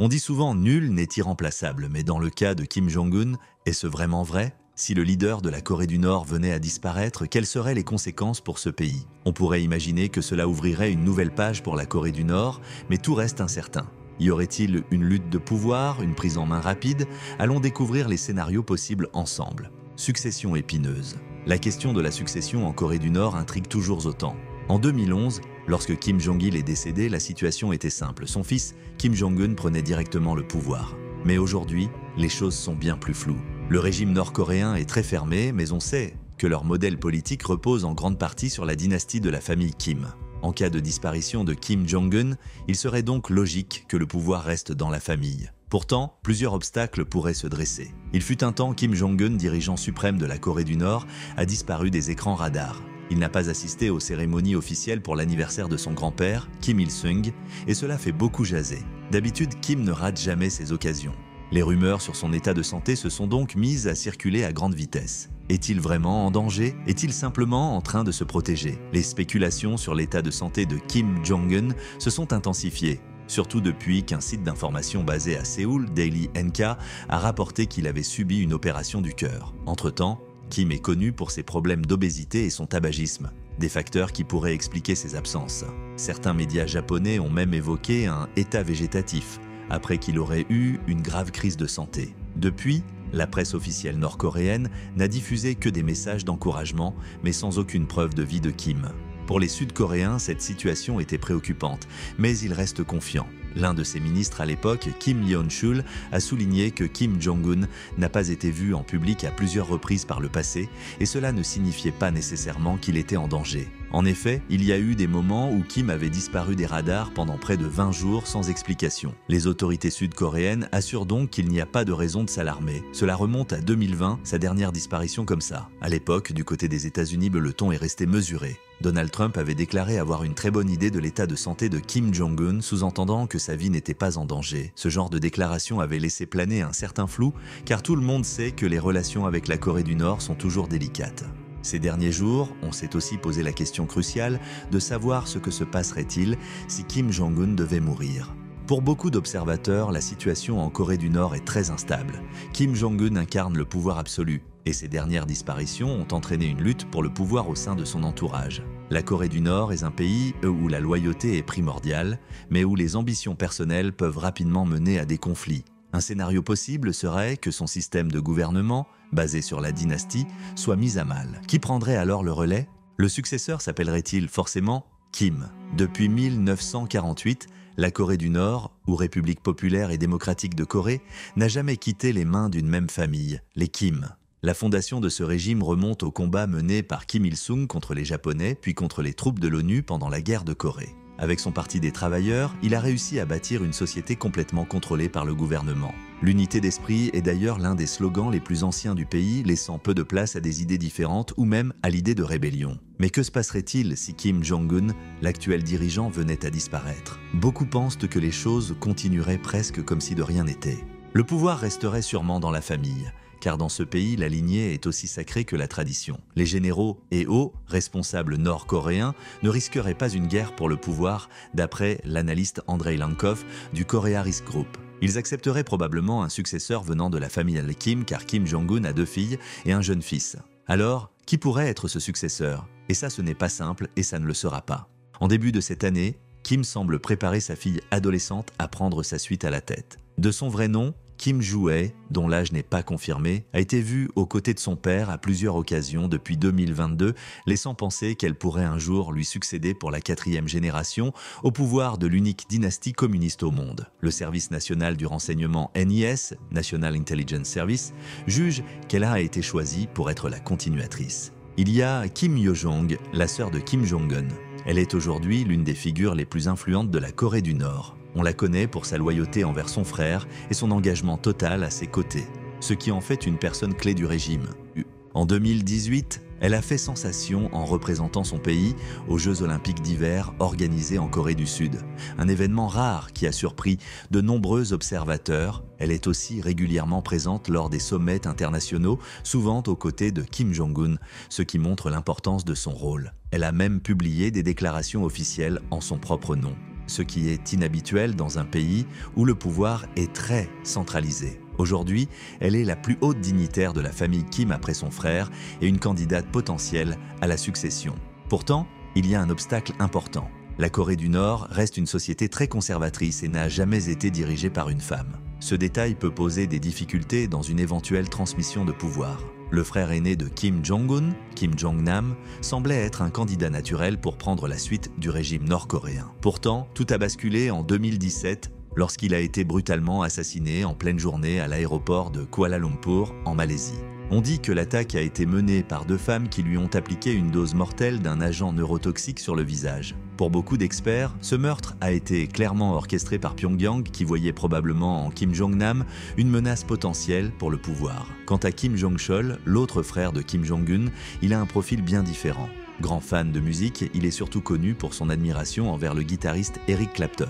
On dit souvent nul n'est irremplaçable, mais dans le cas de Kim Jong-un, est-ce vraiment vrai? Si le leader de la Corée du Nord venait à disparaître, quelles seraient les conséquences pour ce pays? On pourrait imaginer que cela ouvrirait une nouvelle page pour la Corée du Nord, mais tout reste incertain. Y aurait-il une lutte de pouvoir, une prise en main rapide? Allons découvrir les scénarios possibles ensemble. Succession épineuse. La question de la succession en Corée du Nord intrigue toujours autant. En 2011, lorsque Kim Jong-il est décédé, la situation était simple. Son fils, Kim Jong-un, prenait directement le pouvoir. Mais aujourd'hui, les choses sont bien plus floues. Le régime nord-coréen est très fermé, mais on sait que leur modèle politique repose en grande partie sur la dynastie de la famille Kim. En cas de disparition de Kim Jong-un, il serait donc logique que le pouvoir reste dans la famille. Pourtant, plusieurs obstacles pourraient se dresser. Il fut un temps, Kim Jong-un, dirigeant suprême de la Corée du Nord, a disparu des écrans radars. Il n'a pas assisté aux cérémonies officielles pour l'anniversaire de son grand-père, Kim Il-sung, et cela fait beaucoup jaser. D'habitude, Kim ne rate jamais ses occasions. Les rumeurs sur son état de santé se sont donc mises à circuler à grande vitesse. Est-il vraiment en danger? Est-il simplement en train de se protéger? Les spéculations sur l'état de santé de Kim Jong-un se sont intensifiées, surtout depuis qu'un site d'information basé à Séoul, Daily NK, a rapporté qu'il avait subi une opération du cœur. Entre-temps, Kim est connu pour ses problèmes d'obésité et son tabagisme, des facteurs qui pourraient expliquer ses absences. Certains médias japonais ont même évoqué un état végétatif, après qu'il aurait eu une grave crise de santé. Depuis, la presse officielle nord-coréenne n'a diffusé que des messages d'encouragement, mais sans aucune preuve de vie de Kim. Pour les Sud-Coréens, cette situation était préoccupante, mais ils restent confiants. L'un de ses ministres à l'époque, Kim Yeon-chul, a souligné que Kim Jong-un n'a pas été vu en public à plusieurs reprises par le passé, et cela ne signifiait pas nécessairement qu'il était en danger. En effet, il y a eu des moments où Kim avait disparu des radars pendant près de 20 jours sans explication. Les autorités sud-coréennes assurent donc qu'il n'y a pas de raison de s'alarmer. Cela remonte à 2020, sa dernière disparition comme ça. À l'époque, du côté des États-Unis, le ton est resté mesuré. Donald Trump avait déclaré avoir une très bonne idée de l'état de santé de Kim Jong-un, sous-entendant que sa vie n'était pas en danger. Ce genre de déclaration avait laissé planer un certain flou, car tout le monde sait que les relations avec la Corée du Nord sont toujours délicates. Ces derniers jours, on s'est aussi posé la question cruciale de savoir ce que se passerait-il si Kim Jong-un devait mourir. Pour beaucoup d'observateurs, la situation en Corée du Nord est très instable. Kim Jong-un incarne le pouvoir absolu, et ses dernières disparitions ont entraîné une lutte pour le pouvoir au sein de son entourage. La Corée du Nord est un pays où la loyauté est primordiale, mais où les ambitions personnelles peuvent rapidement mener à des conflits. Un scénario possible serait que son système de gouvernement, basé sur la dynastie, soit mis à mal. Qui prendrait alors le relais? Le successeur s'appellerait-il forcément Kim? Depuis 1948, la Corée du Nord, ou République populaire et démocratique de Corée, n'a jamais quitté les mains d'une même famille, les Kim. La fondation de ce régime remonte au combat mené par Kim Il-sung contre les Japonais, puis contre les troupes de l'ONU pendant la guerre de Corée. Avec son parti des travailleurs, il a réussi à bâtir une société complètement contrôlée par le gouvernement. L'unité d'esprit est d'ailleurs l'un des slogans les plus anciens du pays, laissant peu de place à des idées différentes ou même à l'idée de rébellion. Mais que se passerait-il si Kim Jong-un, l'actuel dirigeant, venait à disparaître? Beaucoup pensent que les choses continueraient presque comme si de rien n'était. Le pouvoir resterait sûrement dans la famille, car dans ce pays, la lignée est aussi sacrée que la tradition. Les généraux et hauts responsables nord-coréens ne risqueraient pas une guerre pour le pouvoir, d'après l'analyste Andrei Lankov du Korea Risk Group. Ils accepteraient probablement un successeur venant de la famille Kim, car Kim Jong-un a 2 filles et un jeune fils. Alors, qui pourrait être ce successeur? Et ça, ce n'est pas simple et ça ne le sera pas. En début de cette année, Kim semble préparer sa fille adolescente à prendre sa suite à la tête. De son vrai nom, Kim Joo-hae, dont l'âge n'est pas confirmé, a été vue aux côtés de son père à plusieurs occasions depuis 2022, laissant penser qu'elle pourrait un jour lui succéder pour la 4e génération au pouvoir de l'unique dynastie communiste au monde. Le service national du renseignement NIS, National Intelligence Service, juge qu'elle a été choisie pour être la continuatrice. Il y a Kim Yo-jong, la sœur de Kim Jong-un. Elle est aujourd'hui l'une des figures les plus influentes de la Corée du Nord. On la connaît pour sa loyauté envers son frère et son engagement total à ses côtés, ce qui en fait une personne clé du régime. En 2018, elle a fait sensation en représentant son pays aux Jeux Olympiques d'hiver organisés en Corée du Sud. Un événement rare qui a surpris de nombreux observateurs. Elle est aussi régulièrement présente lors des sommets internationaux, souvent aux côtés de Kim Jong-un, ce qui montre l'importance de son rôle. Elle a même publié des déclarations officielles en son propre nom. ce qui est inhabituel dans un pays où le pouvoir est très centralisé. Aujourd'hui, elle est la plus haute dignitaire de la famille Kim après son frère et une candidate potentielle à la succession. Pourtant, il y a un obstacle important. La Corée du Nord reste une société très conservatrice et n'a jamais été dirigée par une femme. Ce détail peut poser des difficultés dans une éventuelle transmission de pouvoir. Le frère aîné de Kim Jong-un, Kim Jong-nam, semblait être un candidat naturel pour prendre la suite du régime nord-coréen. Pourtant, tout a basculé en 2017 lorsqu'il a été brutalement assassiné en pleine journée à l'aéroport de Kuala Lumpur, en Malaisie. On dit que l'attaque a été menée par 2 femmes qui lui ont appliqué une dose mortelle d'un agent neurotoxique sur le visage. Pour beaucoup d'experts, ce meurtre a été clairement orchestré par Pyongyang qui voyait probablement en Kim Jong-nam une menace potentielle pour le pouvoir. Quant à Kim Jong-chol, l'autre frère de Kim Jong-un, il a un profil bien différent. Grand fan de musique, il est surtout connu pour son admiration envers le guitariste Eric Clapton.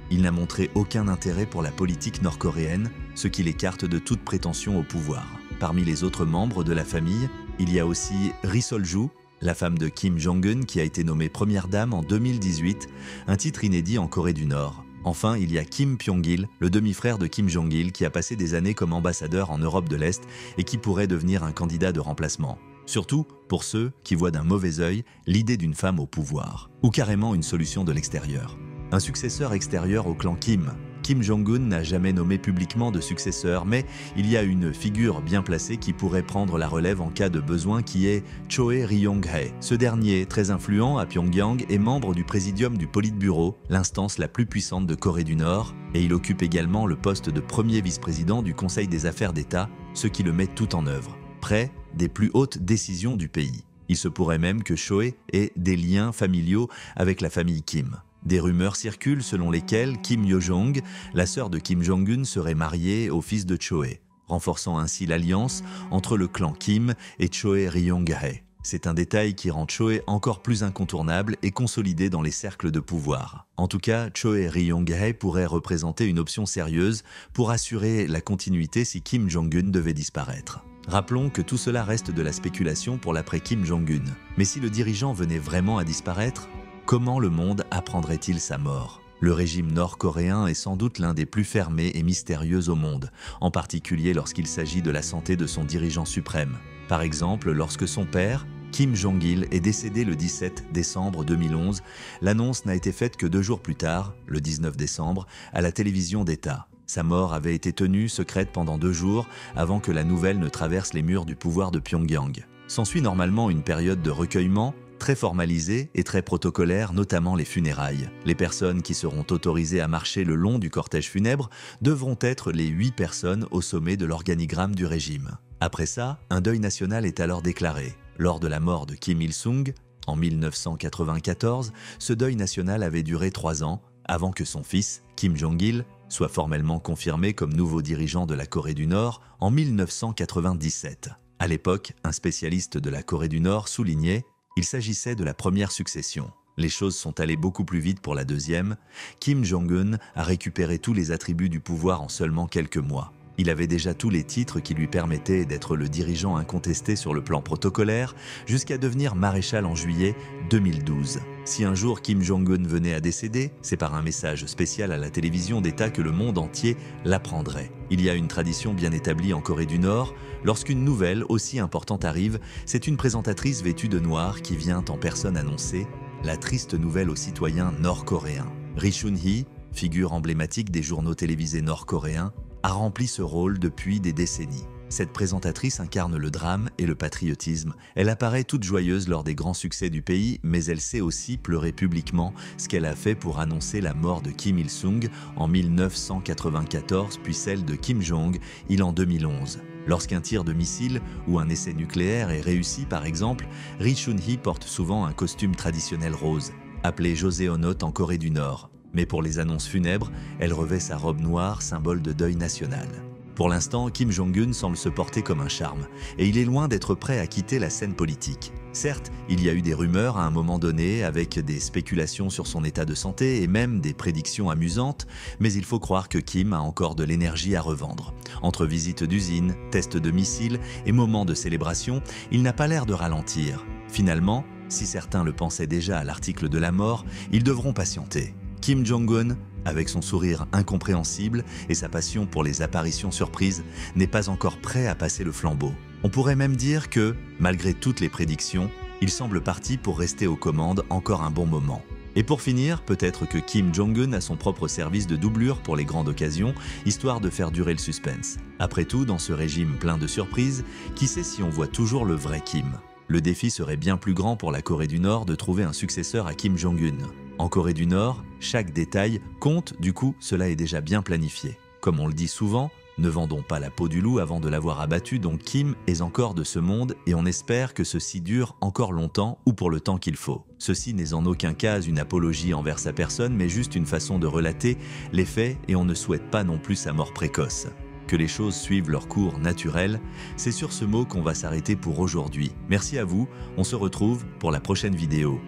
Il n'a montré aucun intérêt pour la politique nord-coréenne, ce qui l'écarte de toute prétention au pouvoir. Parmi les autres membres de la famille, il y a aussi Ri Sol-ju, la femme de Kim Jong-un qui a été nommée première dame en 2018, un titre inédit en Corée du Nord. Enfin, il y a Kim Pyong-il, le demi-frère de Kim Jong-il qui a passé des années comme ambassadeur en Europe de l'Est et qui pourrait devenir un candidat de remplacement. Surtout pour ceux qui voient d'un mauvais œil l'idée d'une femme au pouvoir, ou carrément une solution de l'extérieur. Un successeur extérieur au clan Kim. Kim Jong-un n'a jamais nommé publiquement de successeur, mais il y a une figure bien placée qui pourrait prendre la relève en cas de besoin qui est Choe Ryong-hae. Ce dernier, très influent à Pyongyang, est membre du Présidium du Politburo, l'instance la plus puissante de Corée du Nord, et il occupe également le poste de premier vice-président du Conseil des affaires d'État, ce qui le met tout en œuvre, près des plus hautes décisions du pays. Il se pourrait même que Choe ait des liens familiaux avec la famille Kim. Des rumeurs circulent selon lesquelles Kim Yo-jong, la sœur de Kim Jong-un, serait mariée au fils de Choe, renforçant ainsi l'alliance entre le clan Kim et Choe Ryong-hae. C'est un détail qui rend Choe encore plus incontournable et consolidé dans les cercles de pouvoir. En tout cas, Choe Ryong-hae pourrait représenter une option sérieuse pour assurer la continuité si Kim Jong-un devait disparaître. Rappelons que tout cela reste de la spéculation pour l'après Kim Jong-un. Mais si le dirigeant venait vraiment à disparaître, comment le monde apprendrait-il sa mort? Le régime nord-coréen est sans doute l'un des plus fermés et mystérieux au monde, en particulier lorsqu'il s'agit de la santé de son dirigeant suprême. Par exemple, lorsque son père, Kim Jong-il, est décédé le 17 décembre 2011, l'annonce n'a été faite que 2 jours plus tard, le 19 décembre, à la télévision d'État. Sa mort avait été tenue secrète pendant 2 jours avant que la nouvelle ne traverse les murs du pouvoir de Pyongyang. S'ensuit normalement une période de recueillement, très formalisée et très protocolaire, notamment les funérailles. Les personnes qui seront autorisées à marcher le long du cortège funèbre devront être les 8 personnes au sommet de l'organigramme du régime. Après ça, un deuil national est alors déclaré. Lors de la mort de Kim Il-sung, en 1994, ce deuil national avait duré 3 ans, avant que son fils, Kim Jong-il, soit formellement confirmé comme nouveau dirigeant de la Corée du Nord en 1997. À l'époque, un spécialiste de la Corée du Nord soulignait: il s'agissait de la première succession. Les choses sont allées beaucoup plus vite pour la deuxième. Kim Jong-un a récupéré tous les attributs du pouvoir en seulement quelques mois. Il avait déjà tous les titres qui lui permettaient d'être le dirigeant incontesté sur le plan protocolaire, jusqu'à devenir maréchal en juillet 2012. Si un jour Kim Jong-un venait à décéder, c'est par un message spécial à la télévision d'État que le monde entier l'apprendrait. Il y a une tradition bien établie en Corée du Nord. Lorsqu'une nouvelle aussi importante arrive, c'est une présentatrice vêtue de noir qui vient en personne annoncer la triste nouvelle aux citoyens nord-coréens. Ri Chun-hee, figure emblématique des journaux télévisés nord-coréens, a rempli ce rôle depuis des décennies. Cette présentatrice incarne le drame et le patriotisme. Elle apparaît toute joyeuse lors des grands succès du pays, mais elle sait aussi pleurer publiquement, ce qu'elle a fait pour annoncer la mort de Kim Il-sung en 1994, puis celle de Kim Jong-il en 2011. Lorsqu'un tir de missile ou un essai nucléaire est réussi, par exemple, Ri Chun-hee porte souvent un costume traditionnel rose, appelé Joseonot en Corée du Nord. Mais pour les annonces funèbres, elle revêt sa robe noire, symbole de deuil national. Pour l'instant, Kim Jong-un semble se porter comme un charme, et il est loin d'être prêt à quitter la scène politique. Certes, il y a eu des rumeurs à un moment donné, avec des spéculations sur son état de santé et même des prédictions amusantes, mais il faut croire que Kim a encore de l'énergie à revendre. Entre visites d'usines, tests de missiles et moments de célébration, il n'a pas l'air de ralentir. Finalement, si certains le pensaient déjà à l'article de la mort, ils devront patienter. Kim Jong-un, avec son sourire incompréhensible et sa passion pour les apparitions surprises, n'est pas encore prêt à passer le flambeau. On pourrait même dire que, malgré toutes les prédictions, il semble parti pour rester aux commandes encore un bon moment. Et pour finir, peut-être que Kim Jong-un a son propre service de doublure pour les grandes occasions, histoire de faire durer le suspense. Après tout, dans ce régime plein de surprises, qui sait si on voit toujours le vrai Kim? Le défi serait bien plus grand pour la Corée du Nord de trouver un successeur à Kim Jong-un. En Corée du Nord, chaque détail compte, du coup, cela est déjà bien planifié. Comme on le dit souvent, ne vendons pas la peau du loup avant de l'avoir abattu, donc Kim est encore de ce monde et on espère que ceci dure encore longtemps ou pour le temps qu'il faut. Ceci n'est en aucun cas une apologie envers sa personne, mais juste une façon de relater les faits et on ne souhaite pas non plus sa mort précoce. Que les choses suivent leur cours naturel, c'est sur ce mot qu'on va s'arrêter pour aujourd'hui. Merci à vous, on se retrouve pour la prochaine vidéo.